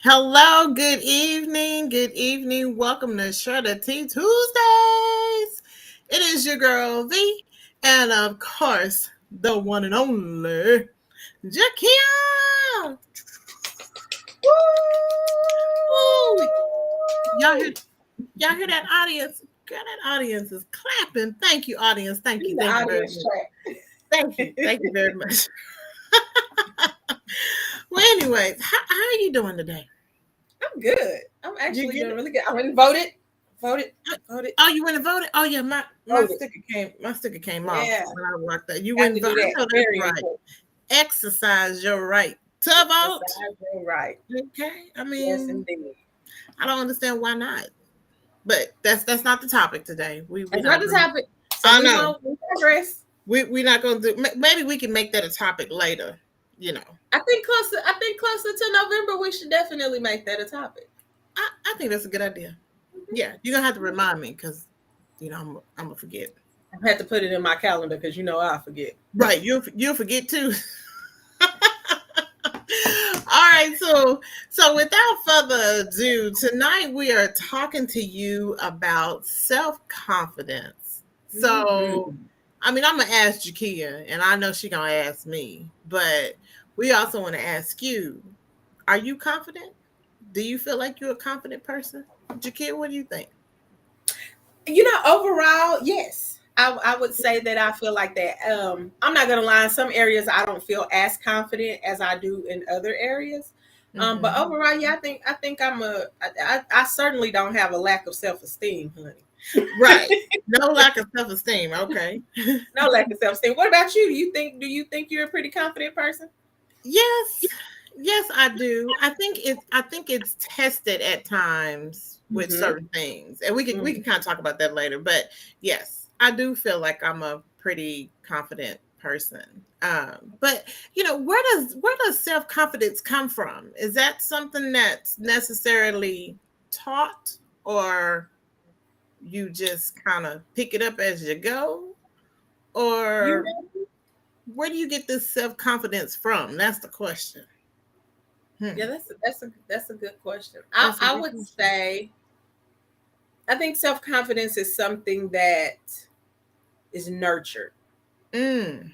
Hello, good evening, good evening. Welcome to Shredder Tea Tuesdays. It is your girl V, and of course, the one and only Jakia. Woo! Y'all hear, y'all hear that audience? Girl, that audience is clapping. Thank you, audience. Thank you, The thank you very audience much. track. Thank you very much. Well, anyways, how are you doing today? I'm good. I'm You actually get doing it? really good. I went and voted, voted, voted, Oh, you went and voted? Oh yeah, my voted. sticker came off Yeah, when I walked out. You got went to and do voted. I that. know that's Very right. important. Exercise your right to vote. Exercise your right. Okay. I Yes, mean, indeed. I don't understand why not. But that's not the topic today. We're That's not not the gonna. topic. So I we know. won't digress. We're not gonna do. Maybe we can make that a topic later. You know. I think closer to November, we should definitely make that a topic. I think that's a good idea. Yeah, you're gonna have to remind me because I'm gonna forget. I had to put it in my calendar because I forget. Right, you'll forget too. All right, so without further ado, tonight we are talking to you about self-confidence. So, Mhm. I mean, I'm gonna ask Jakia, and I know she's gonna ask me, but we also want to ask you: Are you confident? Do you feel like you're a confident person, Jakia? What do you think? Overall, yes. I would say that I feel like that. I'm not gonna lie. In some areas, I don't feel as confident as I do in other areas. But Hmm. overall, yeah, I think I certainly don't have a lack of self esteem, honey. Right. No lack of self-esteem. Okay. No lack of self esteem. What about you? Do you think you're a pretty confident person? Yes, yes, I do. I think it's tested at times with Mm-hmm. certain things, and we can kind of talk about that later. But yes, I do feel like I'm a pretty confident person. But where does self confidence come from? Is that something that's necessarily taught, or you just kind of pick it up as you go, You or know, where do you get this self confidence from? That's the question. yeah, Hmm. that's a good question. I That's a I good would question. say I think self confidence is something that is nurtured. Mm.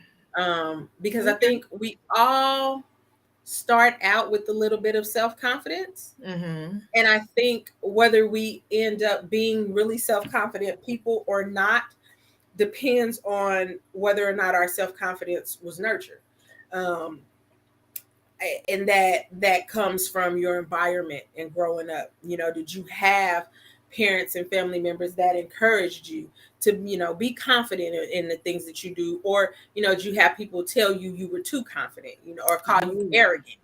Because I Okay. think we all start out with a little bit of self confidence. Mhm. And I think whether we end up being really self confident people or not depends on whether or not our self confidence was nurtured. Um, and that comes from your environment and growing up. Did you have parents and family members that encouraged you to be confident in the things that you do, or did you have people tell you were too confident, or call you Ooh. arrogant?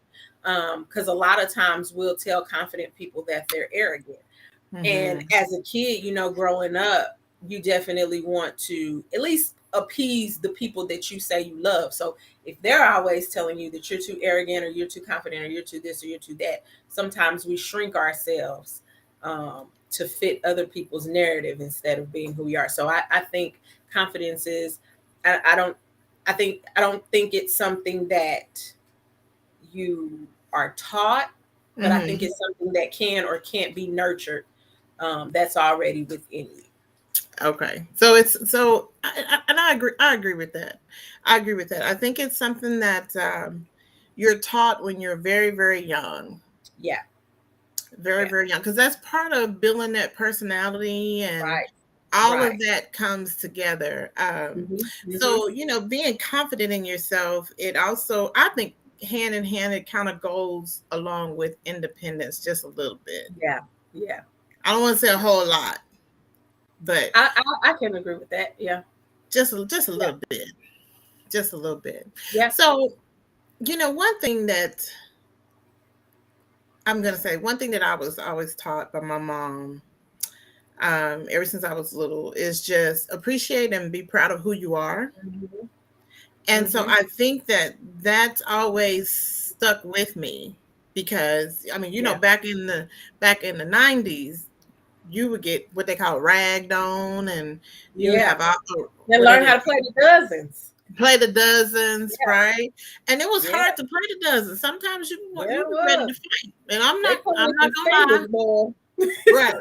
Because a lot of times we'll tell confident people that they're arrogant. And Mhm. as a kid, growing up, you definitely want to at least appease the people that you say you love. So if they're always telling you that you're too arrogant or you're too confident or you're too this or you're too that, sometimes we shrink ourselves to fit other people's narrative instead of being who we are. So I think confidence is, I don't, I don't think it's something that you are taught, but I think Mhm. it's something that can or can't be nurtured, that's already within you. Okay. And I agree. I agree with that. I agree with that. I think it's something that you're taught when you're very, very young, Yeah, very, yeah, very young, because that's part of building that personality and right, all right. of that comes together. Hmm, hmm. So being confident in yourself, it also, I think, hand in hand, it kind of goes along with independence just a little bit. Yeah, yeah. I don't want to say a whole lot, but I can agree with that. Yeah, just a yeah, little bit, just a little bit. yeah. So one thing that I'm gonna say, one thing that I was always taught by my mom, ever since I was little, is just appreciate and be proud of who you are. Hmm, And so hmm. I think that that's always stuck with me because I mean, Yeah, back in the 90s, you would get what they call ragged on, and you would yeah. have all And what are learn they how to play the dozens. play the dozens, Yeah, right? And it was yeah, hard to play the dozens. Sometimes yeah, it you were ready was. to fight, and They come I'm with not some gonna lie, fingers, boy. right?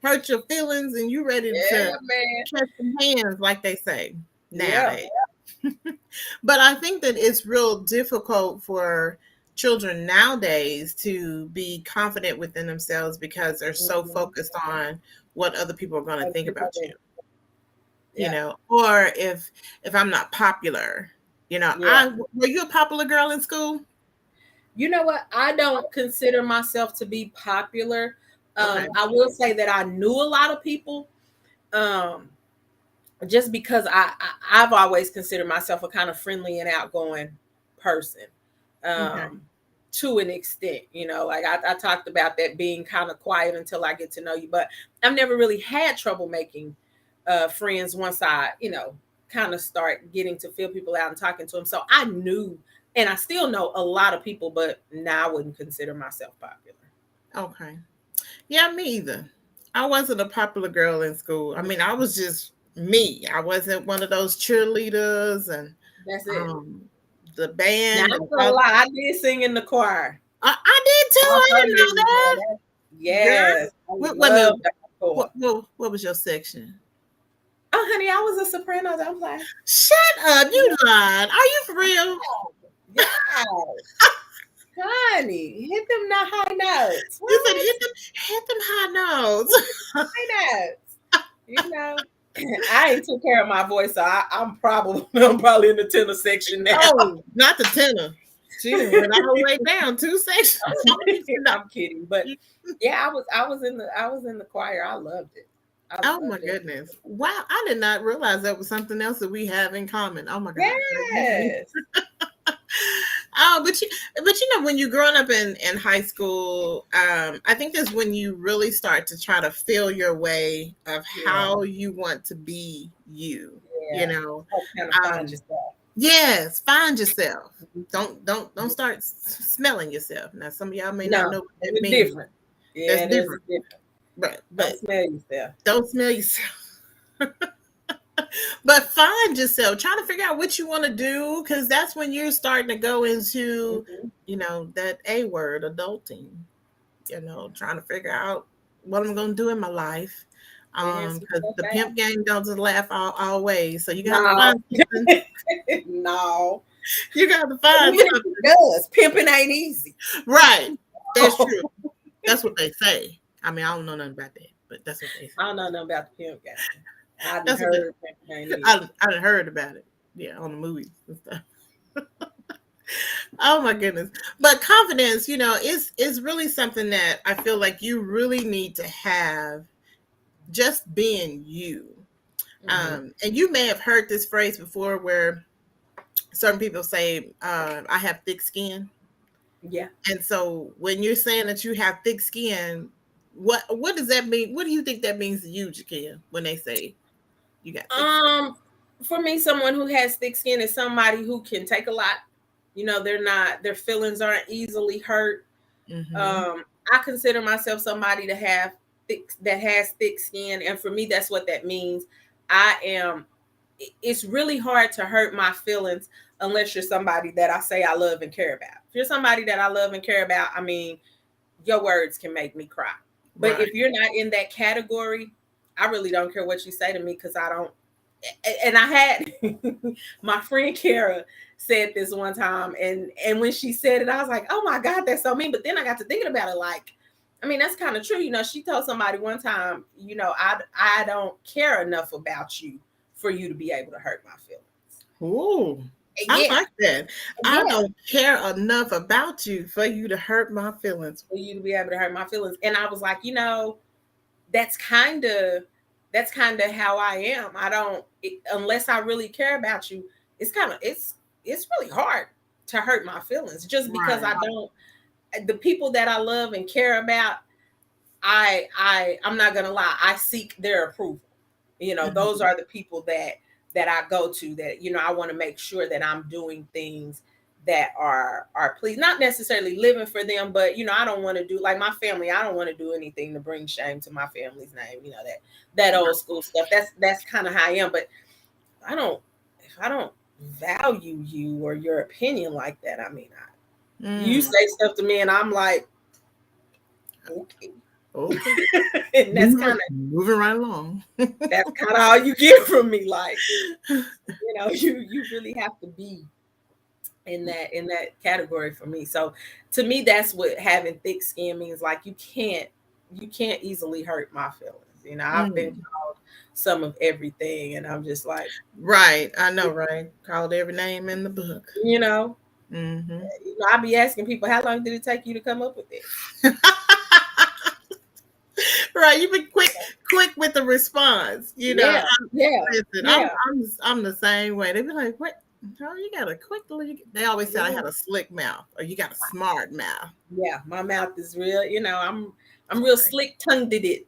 Hurt your feelings, and you ready to Yeah, man. catch some hands, like they say Yeah. nowadays. But I think that it's real difficult for children nowadays to be confident within themselves because they're so Mhm. focused on what other people are going to Other think people about you, do. Yeah. or if I'm not popular, Yeah. I were you a popular girl in school? You know what? I don't consider myself to be popular. Okay. I will say that I knew a lot of people. Um, just because I've always considered myself a kind of friendly and outgoing person. Okay. To an extent, like I talked about that being kind of quiet until I get to know you, but I've never really had trouble making friends once I, kind of start getting to feel people out and talking to them. So I knew, and I still know a lot of people, but now I wouldn't consider myself popular. Okay. Yeah, me either. I wasn't a popular girl in school. I mean, I was just me. I wasn't one of those cheerleaders and That's it. um the Now band I'm and gonna all. lie, I did sing in the choir. I did too. My I whole didn't know years, man. that. Yes, Girl, I wait a minute. love that choir. What was your section? Oh, honey, I was a soprano. Don't play. Shut up. Yeah, You lied. Are you for real? yeah, honey, hit them the high notes. You said What? hit them high notes. High notes. You know, I ain't took care of my voice, so I'm probably I'm probably in the tenor section now. Oh, not the tenor. She didn't went all the way down 2 sections. No. I'm kidding, but yeah, I was in the choir. I loved it. I Oh my loved it. goodness. Wow. I did not realize that was something else that we have in common. Oh my God. Yes. Oh, but when you're growing up in high school, I think that's when you really start to try to feel your way of Yeah. how you want to be you. You Yeah. know, Oh, kind of find um, yourself. yes, find yourself. Mhm. Don't start smelling yourself. Now, some of y'all may not No, know what that it's means. different. That's Yeah, it is different, different. but Don't smell yourself. don't smell yourself. But find yourself, trying to figure out what you want to do, because that's when you're starting to go into, Mhm. that A word, adulting. Trying to figure out what I'm going to do in my life. Figuring some Because stuff the out. pimp game doesn't laugh all ways, so you got to No, find something. no. You got to find Even if it something, does, pimping ain't easy. right? That's true. That's what they say. I mean, I don't know nothing about that, but that's what they say. I don't know nothing about the pimp game. I done That's what they, heard pimping ain't easy. I done heard about it. Yeah, on the movies and stuff. Oh my goodness. But confidence, is really something that I feel like you really need to have, just being you. Hmm. And you may have heard this phrase before where certain people say, I have thick skin. Yeah. And so when you're saying that you have thick skin, what does that mean? What do you think that means to you, Jakia, when they say you got thick skin? Um, for me, someone who has thick skin is somebody who can take a lot. Their feelings aren't easily hurt. Mm-hmm. I consider myself somebody to have that has thick skin, and for me, that's what that means. I am. It's really hard to hurt my feelings unless you're somebody that I say I love and care about. If you're somebody that I love and care about, I mean, your words can make me cry. But Right. if you're not in that category, I really don't care what you say to me because I don't. And I had my friend Kara said this one time, and when she said it, I was like, oh my God, that's so mean. But then I got to thinking about it, like, I mean, that's kind of true. She told somebody one time, I don't care enough about you for you to be able to hurt my feelings. Ooh, I Yeah, like that. I yeah, don't care enough about you for you to hurt my feelings. for you to be able to hurt my feelings. And I was like, that's kind of how I am. I don't unless I really care about you. It's really hard to hurt my feelings just because I Right. don't. The people that I love and care about, I'm not gonna lie. I seek their approval. Those Mhm. are the people that I go to. That I want to make sure that I'm doing things that are pleased, not necessarily living for them, but I don't want to do like my family. I don't want to do anything to bring shame to my family's name. That old school stuff. That's kind of how I am. But I don't. If I don't value you or your opinion like that. I mean, you Mm. say stuff to me and I'm like, okay. Okay. And Moving right along. that's kind of all you get from me. Like, you really have to be in that category for me. So to me, that's what having thick skin means. Like you can't easily hurt my feelings. I've been Mm. called some of everything, and I'm just like, Right. I know, right? Called every name in the book. you know, Mm-hmm. I be asking people, how long did it take you to come up with it? Right. You've been quick with the response. Yeah, yeah, Listen, yeah, I'm the same way. They be like, "What? Oh, you got a quick." They always say I yeah, had a slick mouth, or you got a smart mouth. yeah. My mouth is real. I'm real slick tongued at it.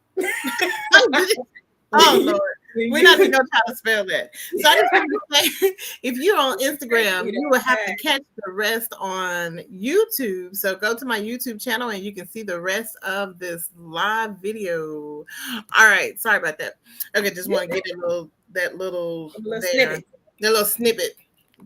Oh Lord, we're not even You- gonna try to spell that. So I just want to say, if you're on Instagram, you will have to catch the rest on YouTube. So go to my YouTube channel and you can see the rest of this live video. All right, sorry about that. Okay, just want to get that little A little there, snippet. the little snippet.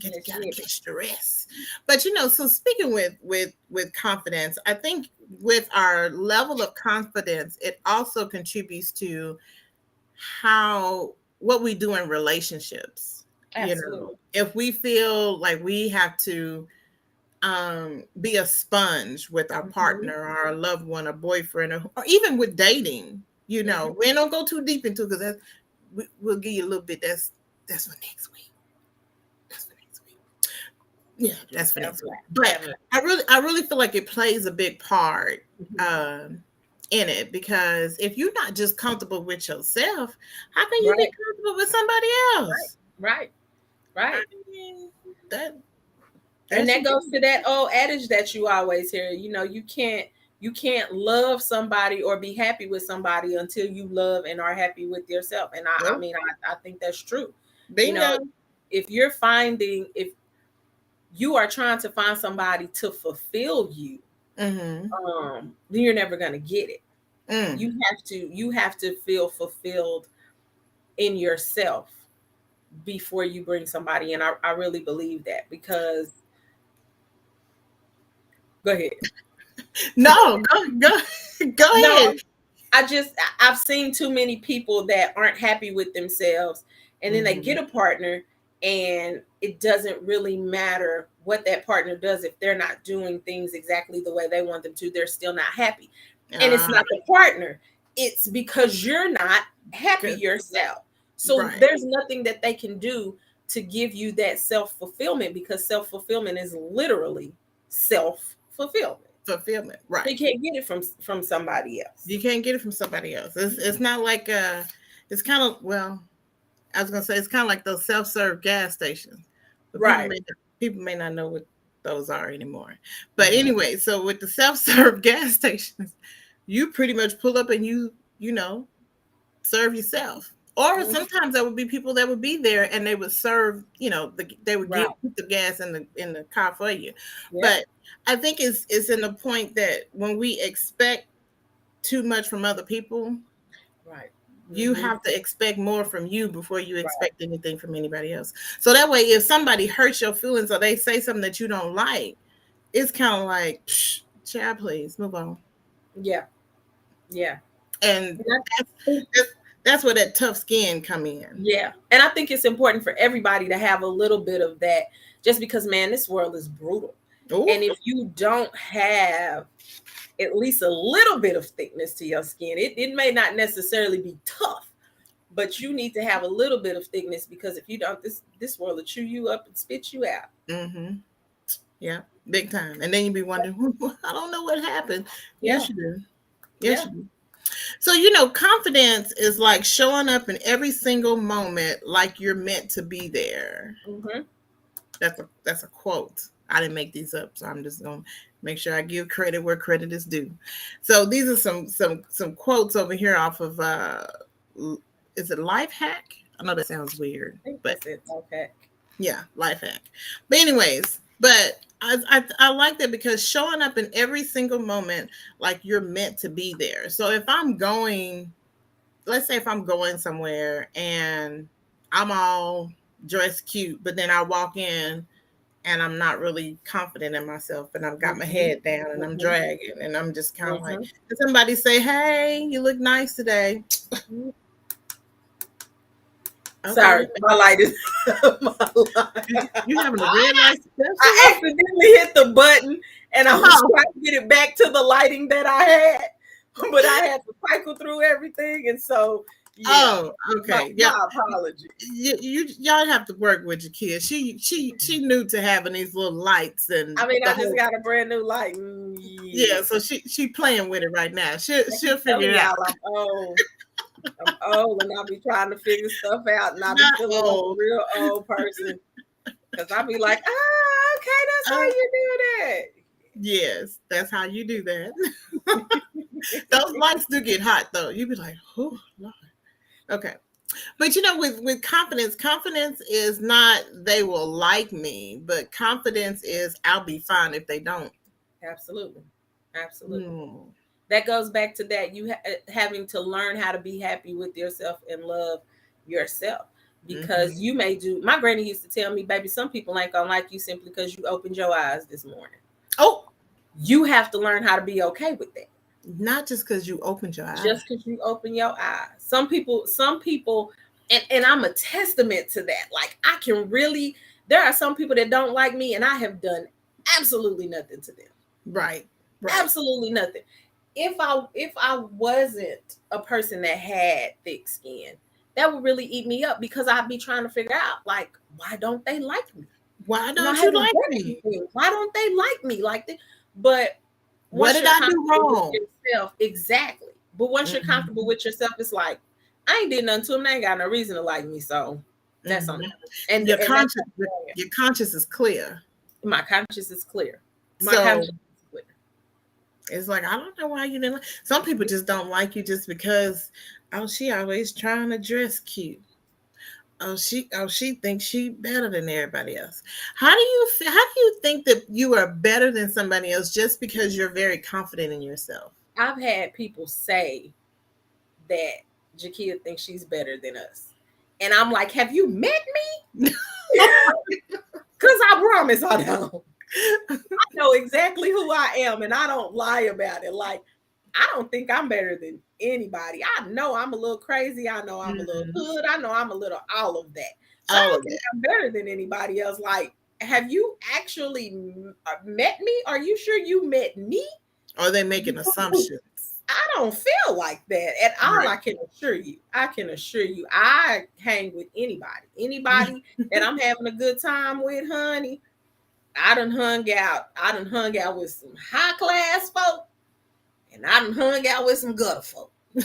Yeah, Gotta snippet. catch the rest. But so speaking with confidence, I think with our level of confidence, it also contributes to what we do in relationships. Absolutely. If we feel like we have to be a sponge with our Mhm, partner, or our loved one, a boyfriend, or even with dating, mhm. we don't go too deep into, because we'll give you a little bit. That's for next week. That's for next week. Yeah, that's for Sounds next week. like But having. I really feel like it plays a big part Mhm. um, in it, because if you're not just comfortable with yourself, how can you be Right, comfortable with somebody right, else? right, I right. mean, that And that's that your goes to that business. old adage that you always hear. You can't love somebody or be happy with somebody until you love and are happy with yourself. And I Nope. mean, I think that's true. You know, Bingo. if you are trying to find somebody to fulfill you, Mm-hmm. then you're never gonna get it. Mm. You have to feel fulfilled in yourself before you bring somebody in. I really believe that because go ahead. No, go No, ahead. I've seen too many people that aren't happy with themselves, and then they Mm-hmm. get a partner, and it doesn't really matter what that partner does. If they're not doing things exactly the way they want them to, they're still not happy. And it's Ah, not the partner, it's because you're not happy good. yourself. So Right. there's nothing that they can do to give you that self-fulfillment, because self-fulfillment is literally self-fulfillment. Fulfillment. So Right. you can't get it from somebody else. You can't get it from somebody else. It's not like it's kind of, well, I was gonna say it's kind of like those self-serve gas stations, but Right. people may not know what those are anymore. But Yeah. anyway, so with the self-serve gas stations, you pretty much pull up and you serve yourself. Or Mhm. sometimes there would be people that would be there and they would serve, they would Right. put the gas in the car for you. Yeah. But I think it's in the point that when we expect too much from other people, Right. you Hmm. have to expect more from you before you Right. expect anything from anybody else. So that way, if somebody hurts your feelings or they say something that you don't like, it's kind of like, psh, child, please move on. Yeah. Yeah. And And I that's think, that's, that's where that tough skin come in. yeah. And I think it's important for everybody to have a little bit of that, just because, man, this world is brutal. Oh, And if you don't have at least a little bit of thickness to your skin, it may not necessarily be tough, but you need to have a little bit of thickness, because if you don't, this world will chew you up and spit you out. mm-hmm. Yeah, big time. And then you be wondering, I don't know what happened. Yeah. Yes, you do. Yes, Yeah. you do. So, confidence is like showing up in every single moment like you're meant to be there. Hmm. That's a quote. I didn't make these up, so I'm just gonna make sure I give credit where credit is due. So these are some quotes over here off of is it Life Hack? I know that sounds weird, I think but that's it. Okay. yeah, Life Hack. But anyways, but I like that, because showing up in every single moment like you're meant to be there. So if I'm going, let's say if I'm going somewhere and I'm all dressed cute, but then I walk in and I'm not really confident in myself, and I've got my head down and I'm dragging, and I'm just kind of like, and somebody say, "Hey, you look nice today." Okay. Sorry, my light is my light. You having a red light? I accidentally hit the button, and I was trying to get it back to the lighting that I had, but I had to cycle through everything, and so. Yeah. Oh, okay. My apology. Y'all have to work with your kids. She new to having these little lights, and I mean, I just got a brand new light. Yeah, so she playing with it right now. She'll figure it out. I'm old, and I'll be trying to figure stuff out, and I'll be feeling like a real old person because I'll be like, okay, that's how you do that. Yes, that's how you do that. Those lights do get hot though. You be like, oh Lord. Okay. But with confidence is not they will like me, but confidence is I'll be fine if they don't. Absolutely. That goes back to that you having to learn how to be happy with yourself and love yourself, because you may do. My granny used to tell me, baby, some people ain't gonna like you simply because you opened your eyes this morning. Oh, you have to learn how to be okay with that. Not just because you opened your eyes. Just because you open your eyes. Some people, and I'm a testament to that. Like, I can really, there are some people that don't like me, and I have done absolutely nothing to them. Right. Absolutely nothing. If I wasn't a person that had thick skin, that would really eat me up, because I'd be trying to figure out, like, why don't they like me? Why don't you like me? Why don't they like me like that? But what did I do wrong? Yourself, exactly. But once you're comfortable with yourself, it's like, I ain't did nothing to them. They ain't got no reason to like me. So that's on them. And your conscience is clear. My conscience is clear. Conscience is clear. It's like, I don't know why you didn't like. Some people just don't like you just because, she always trying to dress cute. She thinks she better than everybody else. How do you think that you are better than somebody else just because you're very confident in yourself? I've had people say that Jakia thinks she's better than us, and I'm like, have you met me? Because I promise I don't. I know exactly who I am, and I don't lie about it. Like, I don't think I'm better than anybody. I know I'm a little crazy. I know I'm a little hood. I know I'm a little all of that. So I don't think I'm better than anybody else. Like, have you actually met me? Are you sure you met me? Are they making assumptions? I don't feel like that at all. Right. I can assure you, I hang with anybody that I'm having a good time with, honey. I done hung out with some high class folk, and I done hung out with some gutter folk. And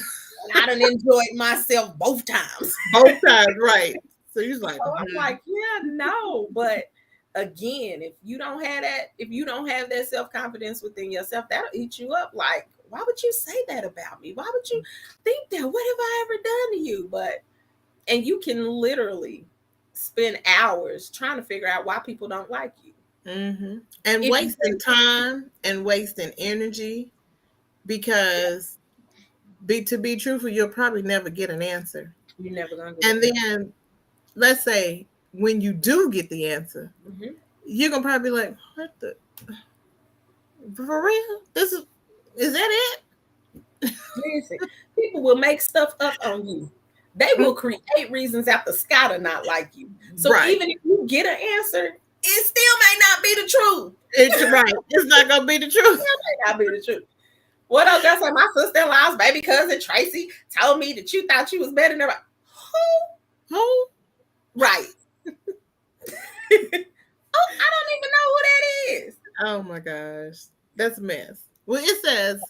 I done enjoyed myself both times. Both times, right. So you're like, so I'm like, yeah, no. But again, if you don't have that self-confidence within yourself, that'll eat you up. Like, why would you say that about me? Why would you think that? What have I ever done to you? And you can literally spend hours trying to figure out why people don't like you. Mm-hmm. And wasting time and wasting energy, because to be truthful, you'll probably never get an answer. You're never gonna get an answer. Then let's say when you do get the answer, you're gonna probably be like, what the, for real? Is that it? Listen, people will make stuff up on you. They will create reasons out the sky to not like you. So even if you get an answer, it still may not be the truth. It's right. It's not gonna be the truth. It may not be the truth. What else? That's like my sister-in-law's baby cousin Tracy told me that you thought you was better than everybody. Who? Right. I don't even know who that is. Oh my gosh, that's a mess. Well, it says,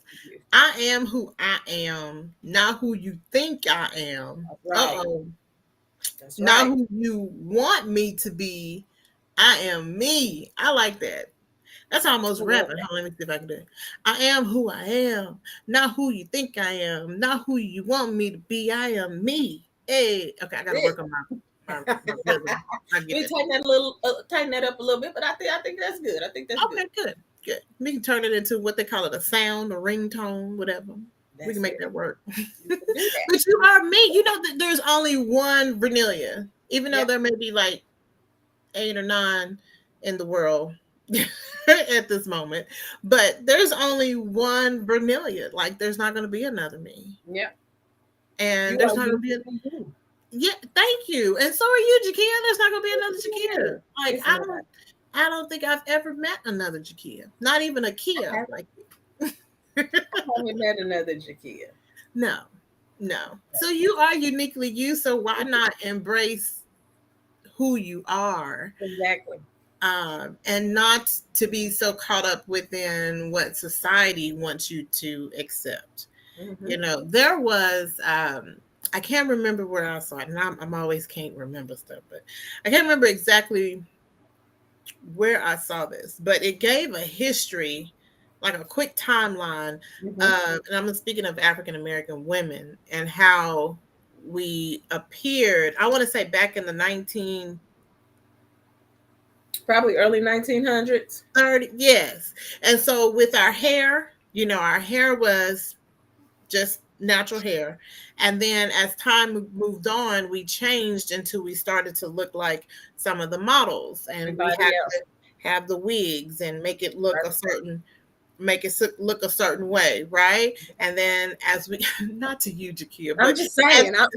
I am who I am, not who you think I am. Right. That's right. Not who you want me to be. I am me. I like that. That's almost rapping. Let me see if I can do it. I am who I am, not who you think I am, not who you want me to be. I am me. Hey, okay, I gotta work on my tighten that up a little bit, but I think that's good. I think that's good. We can turn it into what they call it, a sound, a ringtone, whatever. We can make that work. But you are me. You know that there's only one Vernelia, even though there may be like 8 or 9 in the world at this moment, but there's only one Vernelia. Like, there's not going to be another me, Yeah. and You there's are not going to be you. yeah. Thank you, and so are you, Jakia. There's not going to be another Jakia. Like, It's not. I don't think I've ever met another Jakia. Not even a Kia. Like, I haven't met another Jakia. no, no. So you are uniquely you. So why not embrace who you are, Exactly. and not to be so caught up within what society wants you to accept. Mm-hmm. You know, there was I can't remember where I saw it, and I'm always can't remember stuff, but I can't remember exactly where I saw this, but it gave a history, like a quick timeline. Mm-hmm. And I'm speaking of African American women and how we appeared. I want to say back in the 1930s. Probably early 1900s. Yes. And so with our hair, you know, our hair was just natural hair. And then as time moved on, we changed until we started to look like some of the models, and we Everybody had else. to have the wigs and make it look a certain way, right? And then as we not to you, Jakia, I'm but just saying. I'm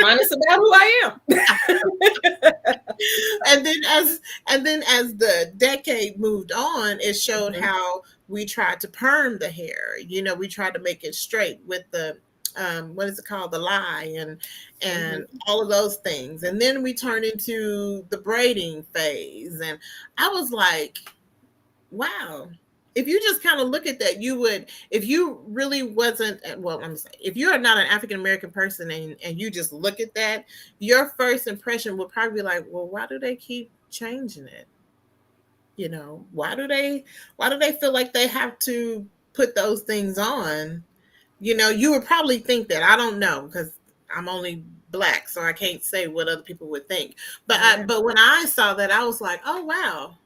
honest about who I am. and then as the decade moved on, it showed Mhm. how we tried to perm the hair. You know, we tried to make it straight with the what is it called, the lie, and Mhm. all of those things. And then we turned into the braiding phase, and I was like, wow. If you just kind of look at that, you would, if you really wasn't, well, I'm saying, if you are not an African American person, and you just look at that, your first impression would probably be like, well, why do they keep changing it? You know, why do they feel like they have to put those things on? You know, you would probably think that. I don't know, because I'm only black, so I can't say what other people would think. Yeah. But when I saw that, I was like, oh wow,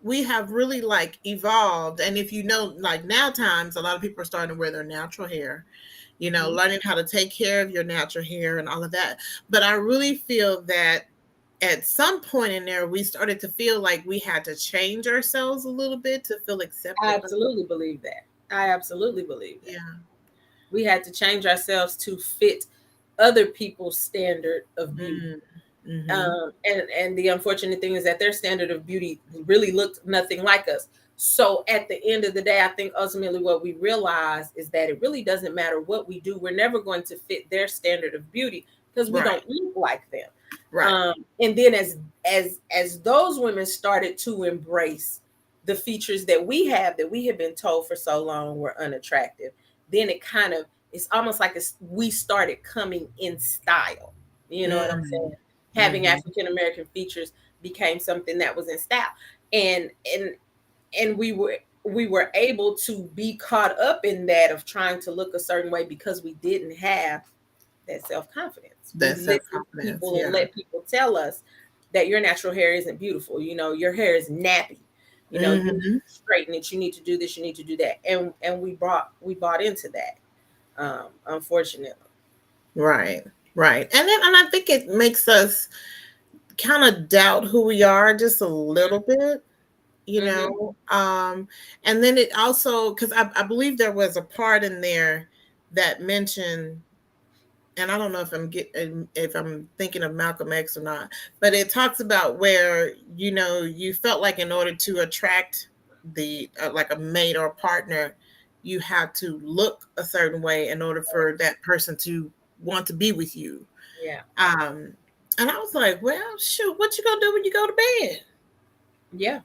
we have really like evolved. And if you know, like now times, a lot of people are starting to wear their natural hair, you know, Mhm. learning how to take care of your natural hair and all of that. But I really feel that at some point in there, we started to feel like we had to change ourselves a little bit to feel I accepted. absolutely believe that. I absolutely believe that. Yeah. We had to change ourselves to fit other people's standard of beauty. Mm-hmm. And the unfortunate thing is that their standard of beauty really looked nothing like us. So at the end of the day, I think ultimately what we realize is that it really doesn't matter what we do. We're never going to fit their standard of beauty because we Right. don't look like them. Right. And then as those women started to embrace the features that we have been told for so long were unattractive, then it's almost like we started coming in style. You know what I'm saying? Having Mm-hmm. African American features became something that was in style, and we were able to be caught up in that of trying to look a certain way because we didn't have that self-confidence. We That listened to self-confidence. people and Yeah. let people tell us that your natural hair isn't beautiful. You know, your hair is nappy. You know, you need Mm-hmm. to straighten it. You need to do this. You need to do that. And we bought into that. Unfortunately. Right. Right. And I think it makes us kind of doubt who we are just a little bit, you Mm-hmm. know. And then it also, because I believe there was a part in there that mentioned, and I don't know if I'm thinking of Malcolm X or not, but it talks about where, you know, you felt like in order to attract the like a mate or a partner, you have to look a certain way in order for that person to want to be with you. Yeah. um and I was like, well, shoot, what you gonna do when you go to bed? Yeah.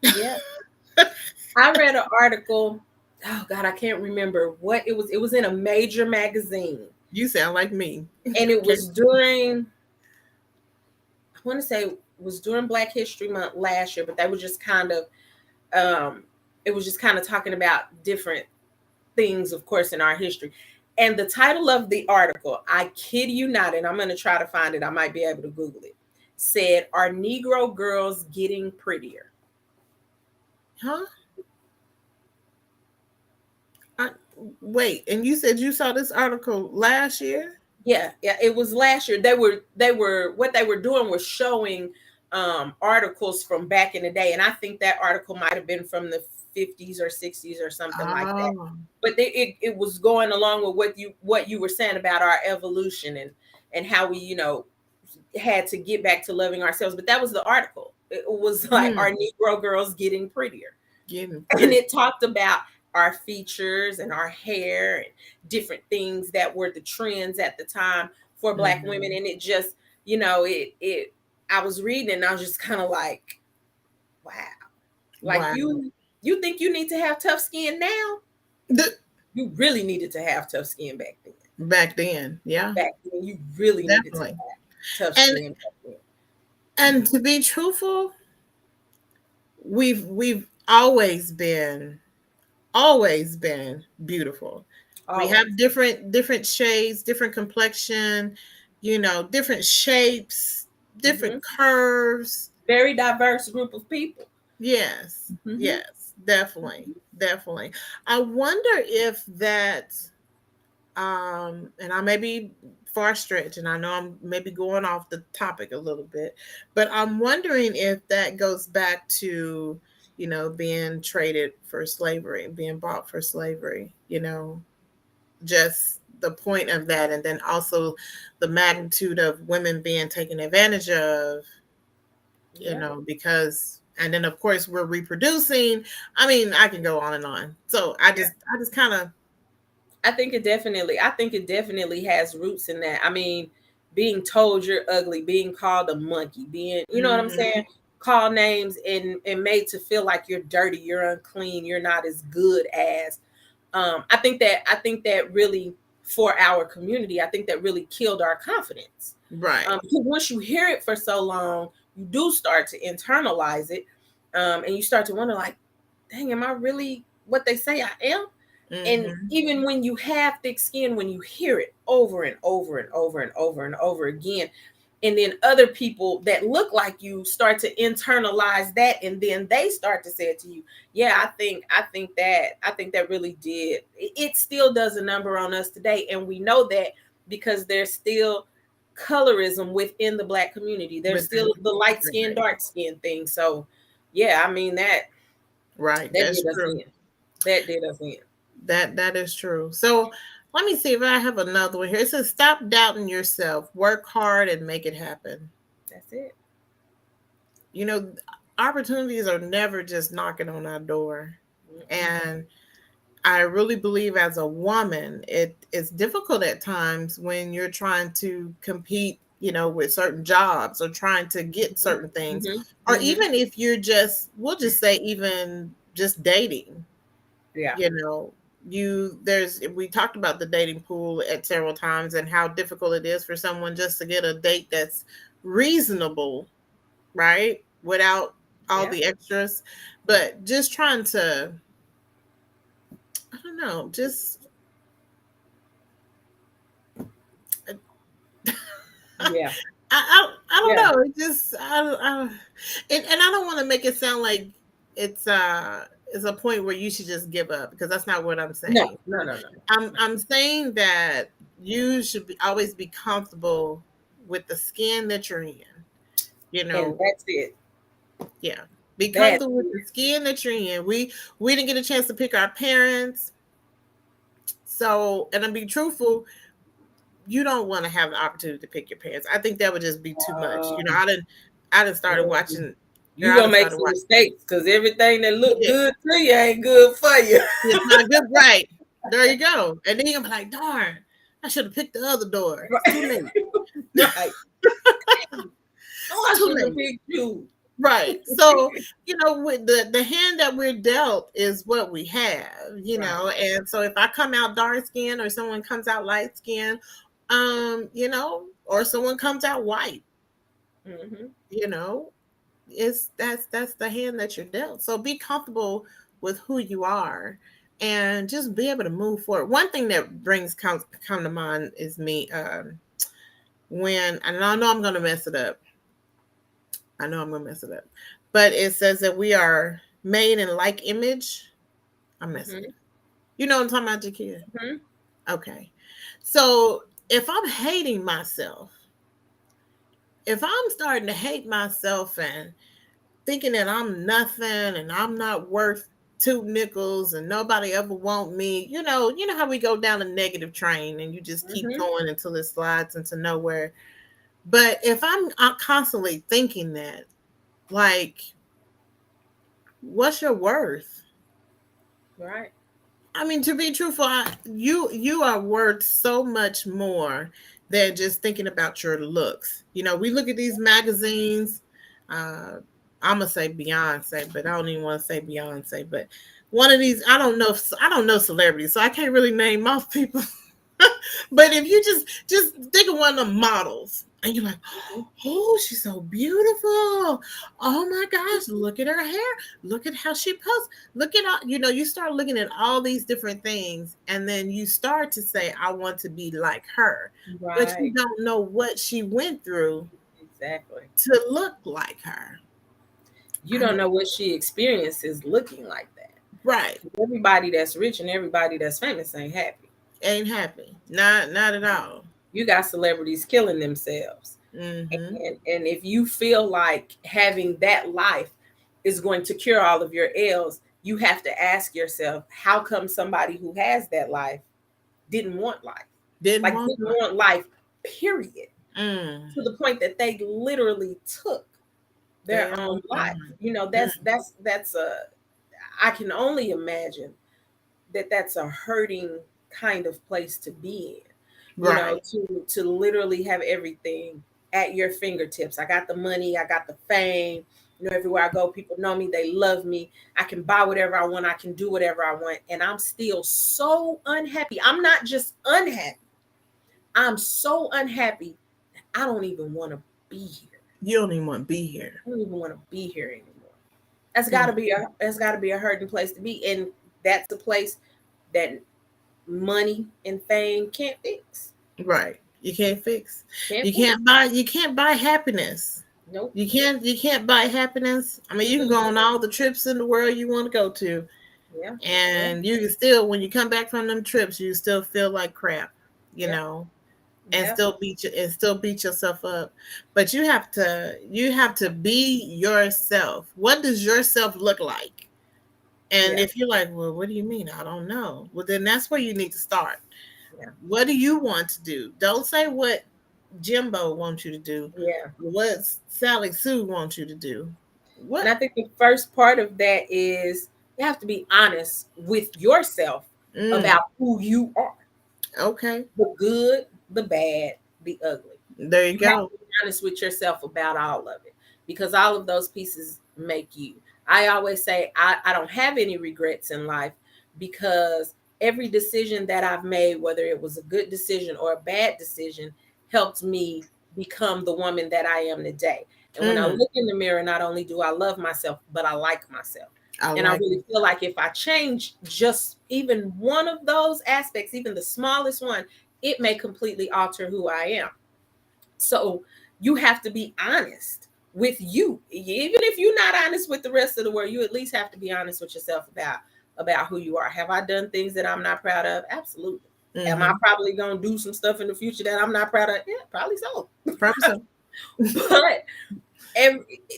Yeah. I read an article. Oh God, I can't remember what it was. It was in a major magazine, You sound like me. and it Okay. was during. I want to say it was during Black History Month last year, but they were just kind of. It was just kind of talking about different things, of course, in our history. And the title of the article, I kid you not, and I'm going to try to find it. I might be able to Google it. Said, "Are Negro girls getting prettier?" Huh? I, Wait, and you said you saw this article last year? Yeah, yeah, it was last year. They were what they were doing was showing articles from back in the day, and I think that article might have been from the 50s or 60s or something like that. Oh, But it was going along with what you were saying about our evolution and how we, had to get back to loving ourselves. But that was the article. It was like our Negro girls getting prettier. getting And it talked about our features and our hair and different things that were the trends at the time for Black women. And it just, it I was reading and I was just kind of like, wow. Like wow. you think you need to have tough skin now? You really needed to have tough skin back then. Back then, yeah. Back then, you really needed to have tough skin back then. And to be truthful, we've always been beautiful. Always. We have different shades, different complexion, different shapes, different curves. Very diverse group of people. Yes. Yes, definitely. I wonder if that and I may be far stretch, and I know I'm maybe going off the topic a little bit, but I'm wondering if that goes back to, being traded for slavery, being bought for slavery, just the point of that. And then also the magnitude of women being taken advantage of, because, and then of course we're reproducing. I mean, I can go on and on. So I just kind of, I think it definitely has roots in that. I mean, being told you're ugly, being called a monkey, being, you know what I'm saying? Call names and made to feel like you're dirty, you're unclean, you're not as good as. I think that really, for our community, I think that really killed our confidence. Right. Because once you hear it for so long, you do start to internalize it, and you start to wonder, like, dang, am I really what they say I am? And even when you have thick skin, when you hear it over and over and over and over and over again, and then other people that look like you start to internalize that, and then they start to say it to you. Yeah, I think that really did. It still does a number on us today, and we know that because there's still colorism within the Black community. There's still the light skin, dark skin thing. So, yeah, I mean that. Right, that that's did us true. in. That did us in. That is true. So let me see if I have another one here. It says, stop doubting yourself, work hard, and make it happen. That's it. Opportunities are never just knocking on our door. And I really believe as a woman, it's difficult at times when you're trying to compete, with certain jobs or trying to get certain things. Or even if you're we'll just say even just dating. Yeah. We talked about the dating pool at several times and how difficult it is for someone just to get a date that's reasonable, right? Without all the extras. But just trying to, I don't know, just yeah. I don't know. It just and I don't want to make it sound like it's a point where you should just give up, because that's not what I'm saying. No. I'm saying that you should always be comfortable with the skin that you're in. And that's it. Yeah. Be comfortable with the skin that you're in. We didn't get a chance to pick our parents. So, and I'm being truthful, you don't want to have the opportunity to pick your parents. I think that would just be too much. I didn't started watching. You're gonna make some mistakes because everything that look good to you ain't good for you. It's not good, right? There you go. And then you're gonna be like, darn, I should have picked the other door. It's too late. Right. I should have picked you. Right. So, with the hand that we're dealt is what we have, and so if I come out dark skin or someone comes out light skin, or someone comes out white, that's the hand that you're dealt. So be comfortable with who you are and just be able to move forward. One thing that come to mind is me, and I know I'm going to mess it up. But it says that we are made in like image. I'm messing it. You know what I'm talking about, Jakia? Okay. So if I'm hating myself if I'm starting to hate myself and thinking that I'm nothing and I'm not worth two nickels and nobody ever want me, you know how we go down a negative train and you just keep Mm-hmm. going until it slides into nowhere. But if I'm constantly thinking that, like, what's your worth? Right. I mean, to be truthful, you are worth so much more than just thinking about your looks. We look at these magazines. Uh, I'm gonna say Beyonce, but I don't even want to say Beyonce. But one of these, I don't know celebrities, so I can't really name most people. But if you just think of one of the models and you're like, oh, she's so beautiful. Oh my gosh, look at her hair. Look at how she posts. Look at all, you start looking at all these different things and then you start to say, I want to be like her. But you Right. don't know what she went through Exactly. to look like her. You I don't mean, know what she experiences looking like that. right. Everybody that's rich and everybody that's famous ain't happy. Ain't happy. Not at all. You got celebrities killing themselves. Mm-hmm. And if you feel like having that life is going to cure all of your ills, you have to ask yourself, how come somebody who has that life didn't want life? Didn't Like want didn't her. want life, period. Mm. To the point that they literally took their They own life. mm. That's a I can only imagine that that's a hurting kind of place to be in. Right. To literally have everything at your fingertips. I got the money, I got the fame. Everywhere I go, people know me, they love me. I can buy whatever I want, I can do whatever I want, and I'm still so unhappy. I'm not just unhappy. I'm so unhappy. I don't even want to be here. You don't even want to be here. I don't even want to be here anymore. Mm. That's got to be a hurting place to be, and that's a place that money and fame can't fix. Right. You can't fix. Can't You fix. can't buy happiness. Nope. You can't buy happiness. I mean, you can go on all the trips in the world you want to go to. Yeah. Yeah. And you can still, when you come back from them trips, you still feel like crap, you Yeah. know, and Yeah. still beat yourself up. But you have to be yourself. What does yourself look like? And Yeah. if you're like, well, what do you mean? I don't know. Well, then that's where you need to start. Yeah. What do you want to do? Don't say what Jimbo wants you to do. Yeah. What Sally Sue wants you to do. And I What? think the first part of that is you have to be honest with yourself Mm, about who you are. okay. The good, the bad, the ugly. There you You have go. to be honest with yourself about all of it because all of those pieces make you. I always say I don't have any regrets in life because every decision that I've made, whether it was a good decision or a bad decision, helped me become the woman that I am today. And when I Mm, look in the mirror, not only do I love myself, but I like myself. I And I like really it. feel like if I change just even one of those aspects, even the smallest one, it may completely alter who I am. So you have to be honest with you. Even if you're not honest with the rest of the world, you at least have to be honest with yourself about who you are. Have I done things that I'm not proud of? Absolutely. Am I Mm-hmm. probably gonna do some stuff in the future that I'm not proud of? Yeah, probably so. Probably so. But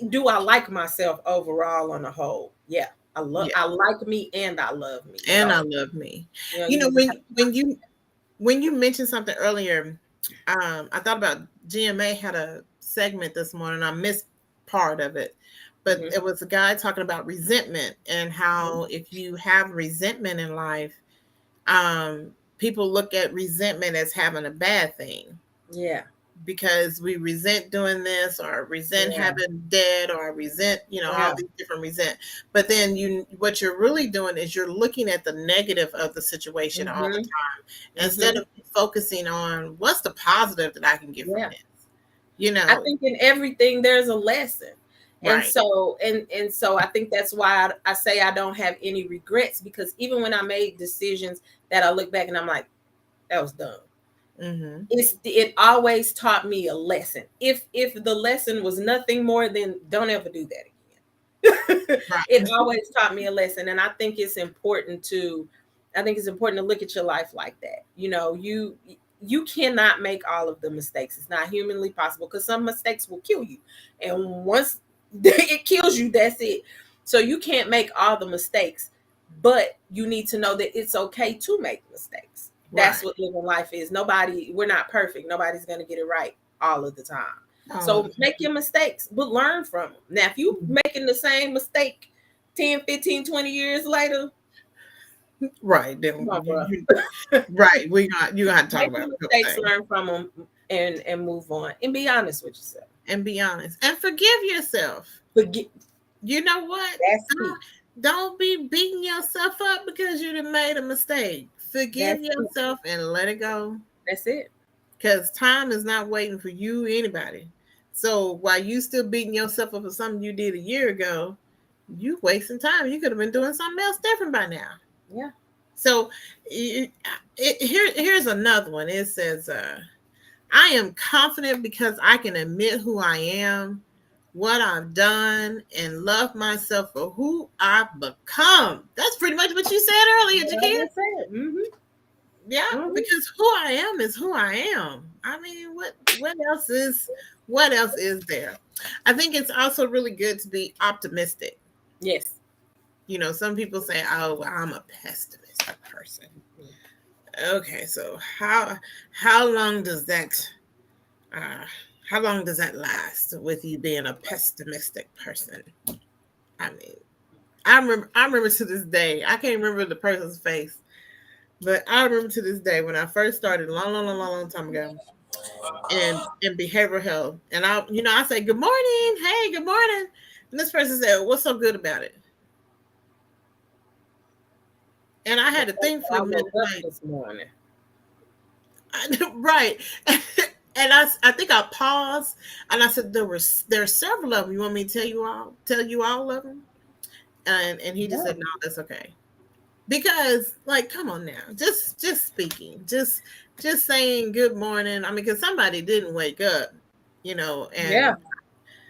do I like myself overall on the whole? Yeah. Yeah. I like me and I love me. And I So love me. you just have When you mentioned something earlier, I thought about GMA had a segment this morning. I missed part of it, but to, it was a guy talking about resentment and mhm. how if you have resentment in life, people look at resentment as having a bad thing Yeah. because we resent doing this or resent Yeah. having dead or resent, all Yeah. these different resent. But then what you're really doing is you're looking at the negative of the situation all the Hmm. time instead Hmm. of focusing on what's the positive that I can get from Yeah. this. I think in everything there's a lesson. And Right. so I think that's why I say I don't have any regrets because even when I made decisions that I look back and I'm like, that was dumb. Mm-hmm. It always taught me a lesson. If the lesson was nothing more than don't ever do that again. It Right. always taught me a lesson. And I think it's important to look at your life like that. you cannot make all of the mistakes. It's not humanly possible, because some mistakes will kill you. And once it kills you, that's it. So you can't make all the mistakes, but you need to know that it's okay to make mistakes. That's what living life is. We're not perfect. Nobody's going to get it right all of the time. So make your mistakes, but learn from them. Now, if you're making the same mistake 10, 15, 20 years later, right. Then, right. You got to talk about mistakes, learn from them, and move on, and be honest with yourself. And be honest. And forgive yourself. You know what? Don't be beating yourself up because you done made a mistake. Forgive yourself and let it go. That's it. Because time is not waiting for you, anybody. So while you still beating yourself up for something you did a year ago, you wasting time. You could have been doing something else different by now. Yeah. So here's another one. It says, I am confident because I can admit who I am, what I've done, and love myself for who I've become. That's pretty much what you said earlier, Jakia. Mm-hmm. Yeah, because who I am is who I am. I mean, what else is there? I think it's also really good to be optimistic. Yes. You know, some people say, "Oh, I'm a pessimistic person." Okay, so how long does that last with you being a pessimistic person? I mean, I remember to this day. I can't remember the person's face, but I remember to this day when I first started a long time ago in behavioral health, and I say, "Good morning, hey, good morning," and this person said, "What's so good about it?" And I had to think for a minute. This morning. Right. And I think I paused and I said, there are several of them. You want me to tell you all of them? And he just said, no, that's okay. Because, like, come on now, just speaking, just saying good morning. I mean, because somebody didn't wake up, and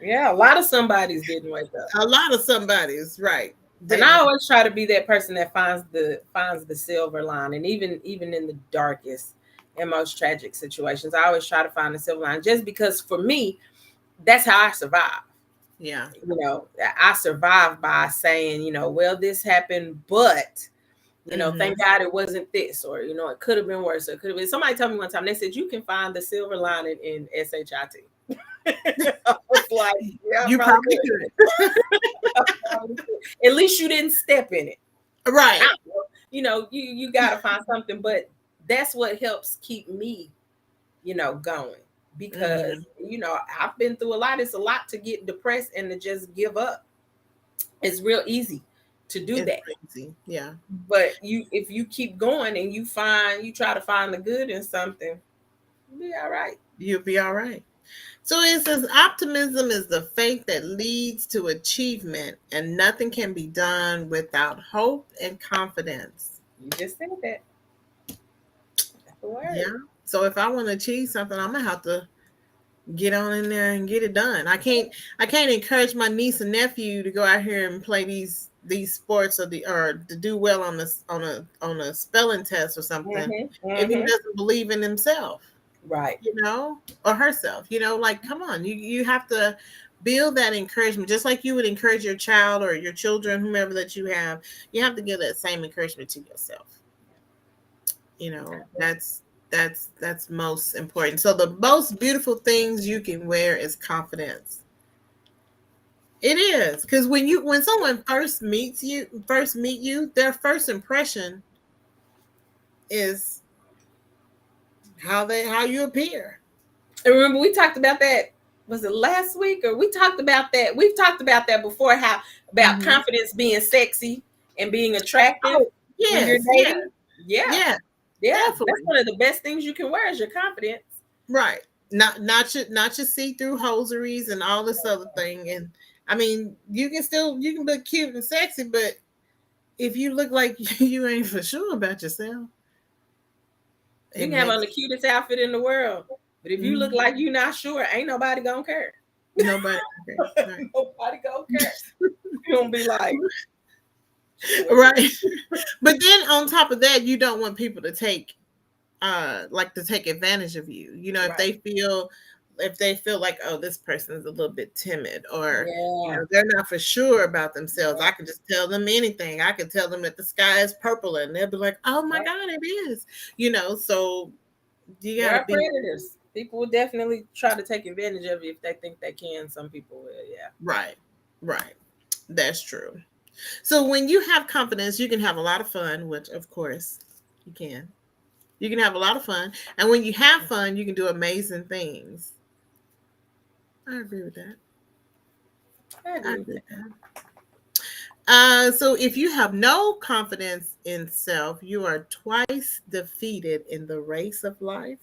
yeah, a lot of somebodies didn't wake up. A lot of somebody's, right. And I always try to be that person that finds the silver line, and even in the darkest and most tragic situations, I always try to find the silver line, just because for me, that's how I survive. Yeah. I survived by saying, well, this happened, but thank God it wasn't this, or it could have been worse. Or it could have been. Somebody told me one time, they said you can find the silver lining in SHIT. I was like, yeah, you probably could. At least you didn't step in it, right? You got to find something, but that's what helps keep me, going, because I've been through a lot. It's a lot to get depressed and to just give up. It's real easy to do that. Crazy. Yeah. But if you keep going and you try to find the good in something, you'll be all right. You'll be all right. So it says optimism is the faith that leads to achievement, and nothing can be done without hope and confidence. You just said that. That's the word. Yeah. So if I want to achieve something, I'm gonna have to get on in there and get it done. I can't encourage my niece and nephew to go out here and play these sports or to do well on a spelling test or something if he doesn't believe in himself. Right. Or herself, like, come on, you have to build that encouragement, just like you would encourage your child or your children, whomever that you have to give that same encouragement to yourself. That's most important. So the most beautiful things you can wear is confidence. It is, because when someone first meet you, their first impression is how you appear. And remember, we talked about that. Was it last week, or we talked about that? We've talked about that before. How about confidence being sexy and being attractive? Oh, yes, when you're dating? Yeah. Definitely. That's one of the best things you can wear is your confidence. Right. Not your see-through hosieries and all this other thing. And I mean, you can look cute and sexy, but if you look like you ain't for sure about yourself, you can have on the cutest outfit in the world, but if you look like you're not sure, ain't nobody gonna care. Nobody cares. Right. Nobody gonna care. You're gonna be like, right. But then on top of that, you don't want people to take like to take advantage of you. You know, Right. if they feel like, oh, this person is a little bit timid, or you Yeah. know, they're not for sure about themselves. Yeah. I can just tell them anything. I can tell them that the sky is purple, and they'll be like, oh my Right. God, it is. You know, so you There gotta are be predators. People will definitely try to take advantage of you if they think they can. Some people will, yeah. right. Right. That's true. So when you have confidence, you can have a lot of fun, which of course you can. You can have a lot of fun. And when you have fun, you can do amazing things. I agree with that. I I agree with agree that. with that. So if you have no confidence in self, you are twice defeated in the race of life.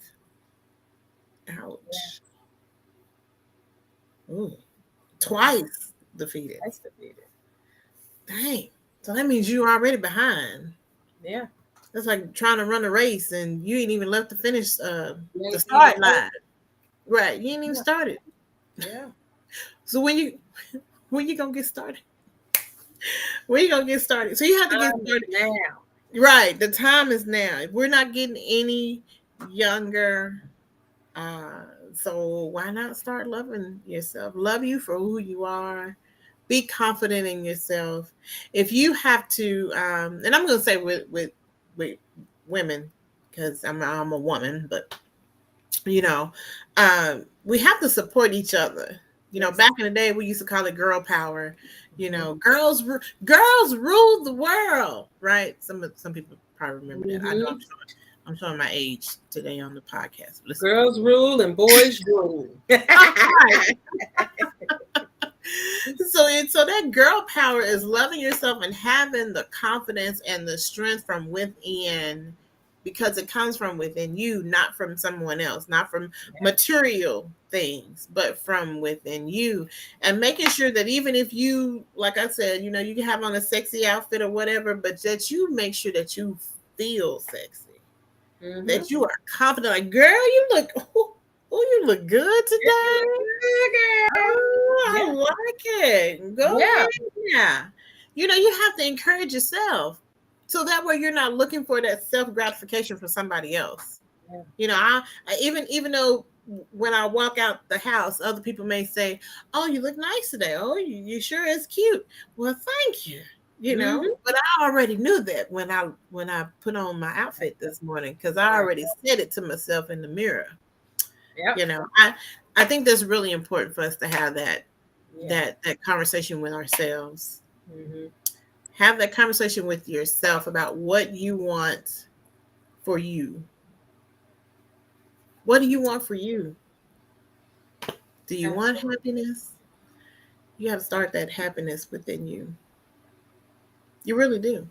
Yeah. Ouch. Ooh, twice defeated. That's defeated. Dang. So that means you're already behind. Yeah. That's like trying to run a race and you ain't even left the finish You the ain't even start started. line. Right. You ain't even Yeah. started. Yeah. So when you gonna get started? When you gonna get started? So you have to get Time is started. now. Right. The time is now. If we're not getting any younger, so why not start loving yourself? Love you for who you are. Be confident in yourself. If you have to, and I'm going to say with women, because I'm a woman, but you know, we have to support each other. You know, Yes. back in the day, we used to call it girl power. You Mm-hmm. know, girls rule the world, right? Some people probably remember that. I know Mm-hmm. I'm showing my age today on the podcast. But Girls rule and boys rule. right. So that girl power is loving yourself and having the confidence and the strength from within, because it comes from within you, not from someone else, not from Yeah. material things, but from within you. And making sure that even if you, like I said, you know, you can have on a sexy outfit or whatever, but that you make sure that you feel sexy, Mm-hmm. that you are confident. Like, girl, you look, oh, you look good You today. look good, girl. Oh, I Yeah. like it. Go Yeah. ahead. Yeah. You know, you have to encourage yourself. So that way you're not looking for that self gratification from somebody else. Yeah. You know, I even though when I walk out the house, other people may say, oh, you look nice today. Oh, you sure is cute. Well, thank you. You know, Mm-hmm. but I already knew that when I put on my outfit this morning, because I Right. already said it to myself in the mirror. Yep. You know, I think that's really important for us to have Yeah. that conversation with ourselves. Mm-hmm. Have that conversation with yourself about what you want for you. What do you want for you? Do you want Absolutely. happiness? You have to start that happiness within you. You really do.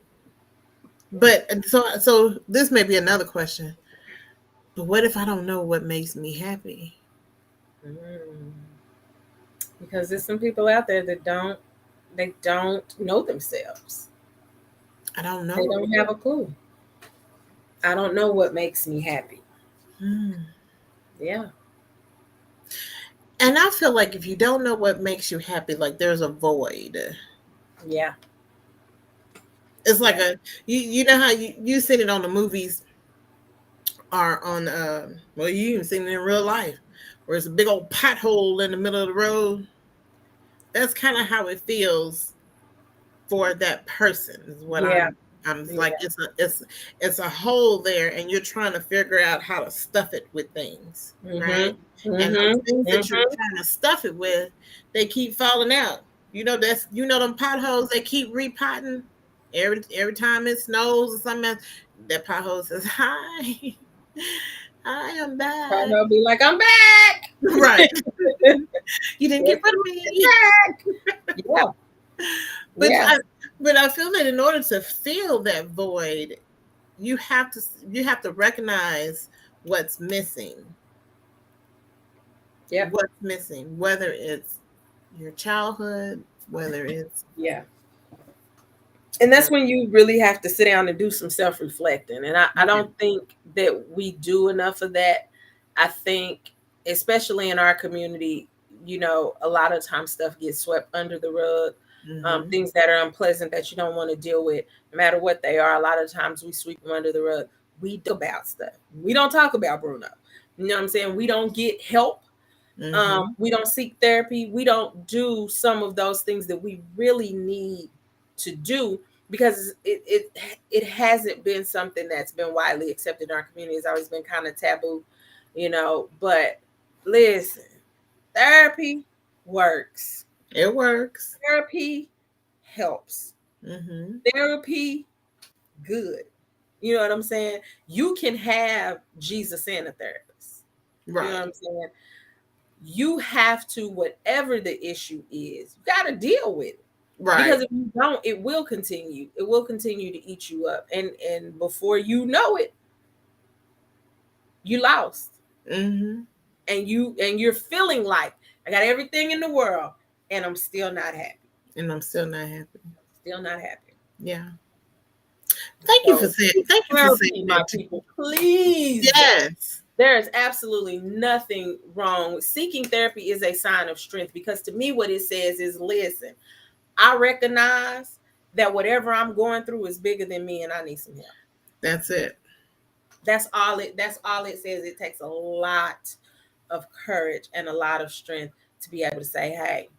Yeah. But and so this may be another question. But what if I don't know what makes me happy? Mm. Because there's some people out there that don't know themselves. I don't They know. don't have a clue. I don't know what makes me happy. Hmm. Yeah. And I feel like if you don't know what makes you happy, like there's a void. Yeah. It's like Yeah. a you know how you seen it on the movies or on well, you even seen it in real life where it's a big old pothole in the middle of the road. That's kind of how it feels for that person is what Yeah. I'm like Yeah. it's a hole there and you're trying to figure out how to stuff it with things, right? Mhm. And those Mhm. things that you're Mhm. trying to stuff it with, they keep falling out. You know, that's them potholes they keep repotting every time it snows or something else, that pothole says, hi, I am back. I'll be like, I'm back. Right. You didn't get rid of Welcome me. back. Yeah. But Yeah. I feel that in order to fill that void, you have to recognize what's missing. Yep. What's missing, whether it's your childhood, whether it's Yeah. And that's when you really have to sit down and do some self-reflecting. And I yeah. don't think that we do enough of that. I think, especially in our community, a lot of times stuff gets swept under the rug. Mm-hmm. Things that are unpleasant that you don't want to deal with, no matter what they are. A lot of times we sweep them under the rug. we talk about stuff. We don't talk about Bruno. You know what I'm saying? We don't get help. We don't seek therapy. We don't do some of those things that we really need to do because it hasn't been something that's been widely accepted in our community. It's always been kind of taboo, you know. But listen, therapy works. It works. Therapy helps. Therapy, good. You know what I'm saying? You can have Jesus and a therapist. Right. You know what I'm saying? You have to, whatever the issue is, you got to deal with it. Right. Because if you don't, it will continue. It will continue to eat you up. And before you know it, you lost. And you're feeling like I got everything in the world and I'm still not happy. Still not happy. Yeah. Thank you for saying my people. Please. Yes. There is absolutely nothing wrong. Seeking therapy is a sign of strength because to me, what it says is, listen, I recognize that whatever I'm going through is bigger than me and I need some help. That's it. That's all it says. It takes a lot of courage and a lot of strength to be able to say, hey,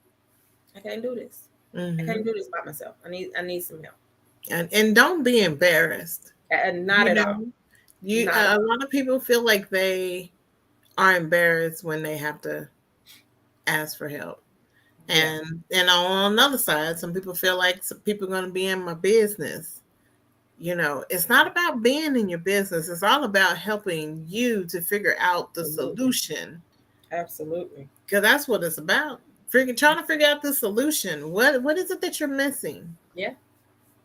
I can't do this. I can't do this by myself. I need some help. And don't be embarrassed. Not at all. A lot of people feel like they are embarrassed when they have to ask for help. And on another side, some people feel like some people are going to be in my business. You know, it's not about being in your business. It's all about helping you to figure out the solution. Absolutely. Because that's what it's about. Trying to figure out the solution. What is it that you're missing? Yeah.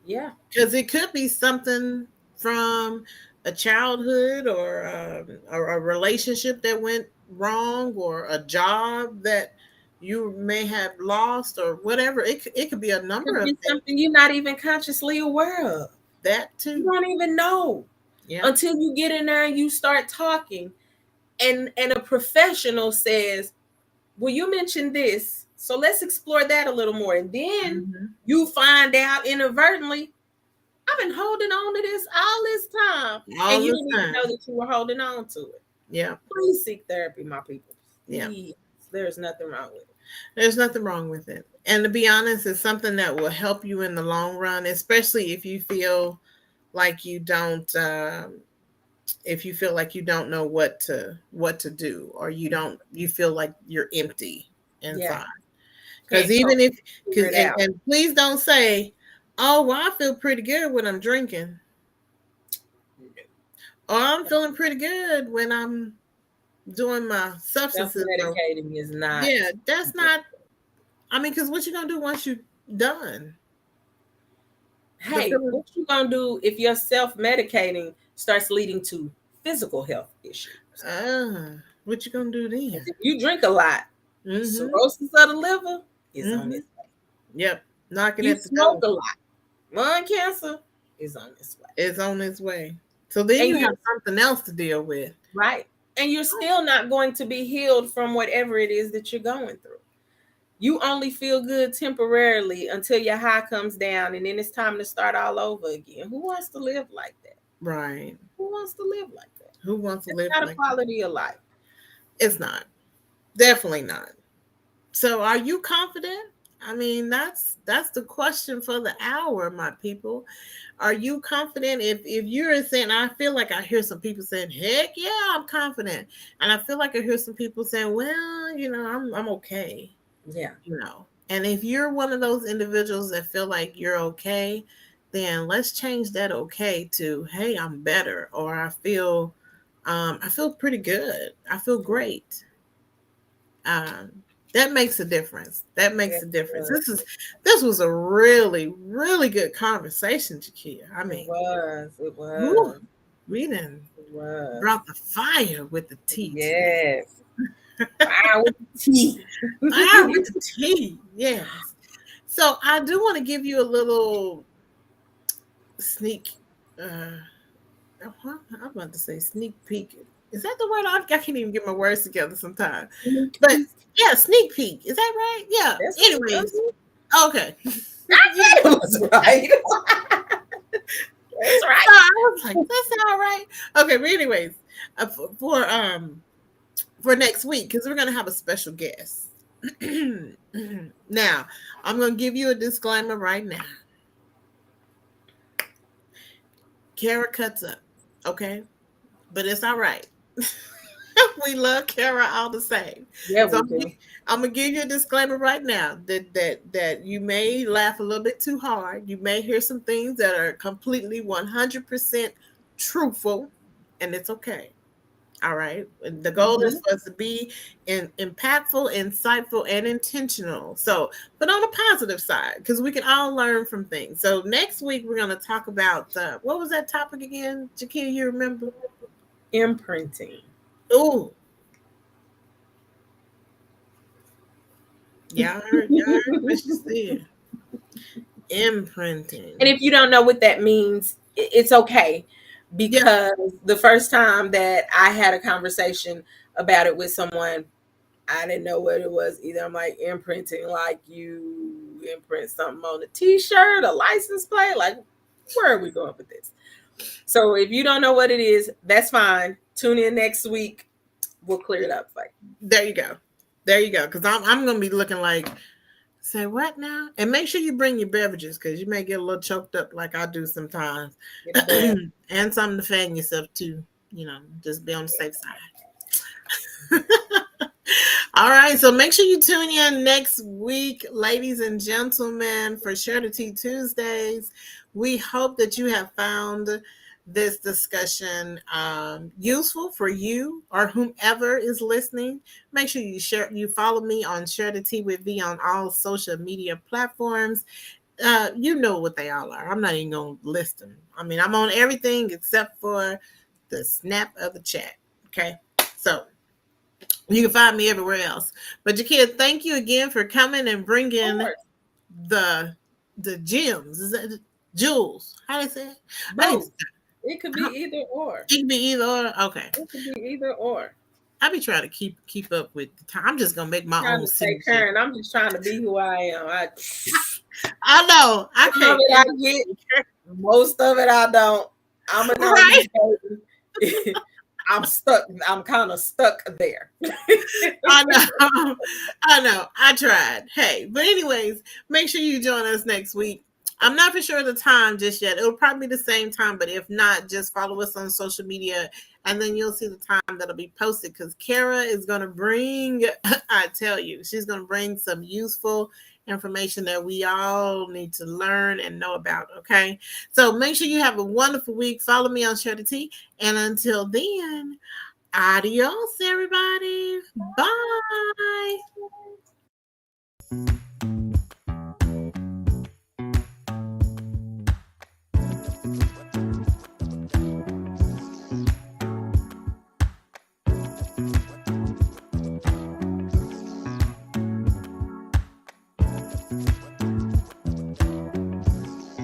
Yeah. Because it could be something from a childhood or a relationship that went wrong or a job that you may have lost or whatever. It could be a number of things. Something you're not even consciously aware of. That too. You don't even know until you get in there and you start talking and a professional says, well, you mentioned this, so let's explore that a little more. And then you find out inadvertently, I've been holding on to this all this time. And you didn't even know that you were holding on to it. Yeah. Please seek therapy, my people. Yeah. Please. There's nothing wrong with it. There's nothing wrong with it. And to be honest, it's something that will help you in the long run, especially if you feel like you don't know what to do, or you feel like you're empty inside. Because and please don't say, oh, well, I feel pretty good when I'm drinking. Or I'm feeling pretty good when I'm doing my substances. Self-medicating is not. Yeah, that's not. I mean, because what you gonna do once you're done? Hey, what you gonna do if your self-medicating starts leading to physical health issues? What you gonna do then? If you drink a lot, cirrhosis of the liver is on its way. Yep, knocking you at the smoke door. a lot. Lung cancer is on its way. It's on its way. So then you have something else to deal with. Right. And you're still not going to be healed from whatever it is that you're going through. You only feel good temporarily until your high comes down, and then it's time to start all over again. Who wants to live like that? Right. Who wants to live like that? Who wants to live like that? like It's not a quality of life. It's not. Definitely not. So are you confident? I mean, that's the question for the hour, my people. Are you confident? If you're saying, I feel like I hear some people saying, heck yeah, I'm confident. And I feel like I hear some people saying, well, you know, I'm okay. Yeah. You know, and if you're one of those individuals that feel like you're okay, then let's change that okay to, hey, I'm better, or I feel pretty good. I feel great. That makes a difference. That makes a difference. This was a really, really good conversation, Jakia. I mean, it was. We done brought the fire with the tea. Yes. Fire with the tea. Fire with the tea. Yes. So I do want to give you a little sneak. I'm about to say sneak peek. Is that the word? I can't even get my words together sometimes. But yeah, sneak peek. Is that right? Yeah. Anyways. Okay. It was right. That's right. So I was like, that's all right. Okay, but anyways, for next week, because we're gonna have a special guest. Now, I'm gonna give you a disclaimer right now. Kara cuts up, okay? But it's all right. We love Kara all the same. Yeah, So we do. I'm gonna give you a disclaimer right now that you may laugh a little bit too hard. You may hear some things that are completely 100% truthful, and it's okay. All right. And the goal is for us to be impactful, insightful, and intentional. So, but on the positive side, because we can all learn from things. So next week we're going to talk about what was that topic again, Jakia? You remember? Imprinting. Oh, y'all heard what she said. Imprinting. And if you don't know what that means, it's okay, because the first time that I had a conversation about it with someone, I didn't know what it was either. I'm like, imprinting, like you imprint something on a t-shirt, a license plate, like where are we going with this? So if you don't know what it is, that's fine. Tune in next week. We'll clear it up for you. There you go. Because I'm going to be looking like, say what now? And make sure you bring your beverages, because you may get a little choked up like I do sometimes. And something to fan yourself too. Just be on the safe side. All right. So make sure you tune in next week, ladies and gentlemen, for Share the Tea Tuesdays. We hope that you have found this discussion useful for you or whomever is listening. Make sure you follow me on Share the Tea with V on all social media platforms. You know what they all are. I'm not even going to list them. I mean, I'm on everything except for the snap of the chat. Okay. So you can find me everywhere else. But Jakia, thank you again for coming and bringing the gems. Is that jewels? How do I say it? It could be either or. It could be either or. Okay. It could be either or. I be trying to keep up with the time. I'm just gonna make my own Karen, I'm just trying to be who I am. I know. I can't. I get most of it. I don't. I'm a right. I'm stuck. I'm kind of stuck there. I know. I tried. Hey, but anyways, make sure you join us next week. I'm not for sure the time just yet. It'll probably be the same time, but if not, just follow us on social media, and then you'll see the time that'll be posted, because Kara is going to bring, I tell you, she's going to bring some useful information that we all need to learn and know about, okay? So make sure you have a wonderful week. Follow me on Share the Tea, and until then, adios, everybody. Bye.